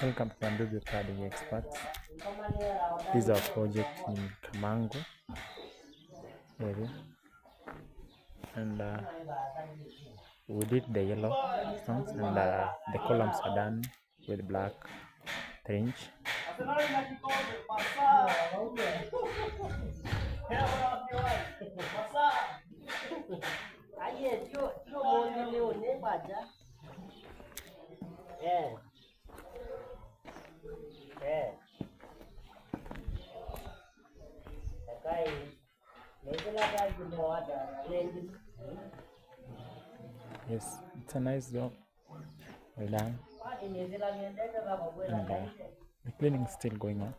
Welcome to Manduzi Trading Experts. This is our project in Kamangu area, and we did the yellow stones, and the columns are done with black trench. Yes, it's a nice job. Well done. And the cleaning is still going on.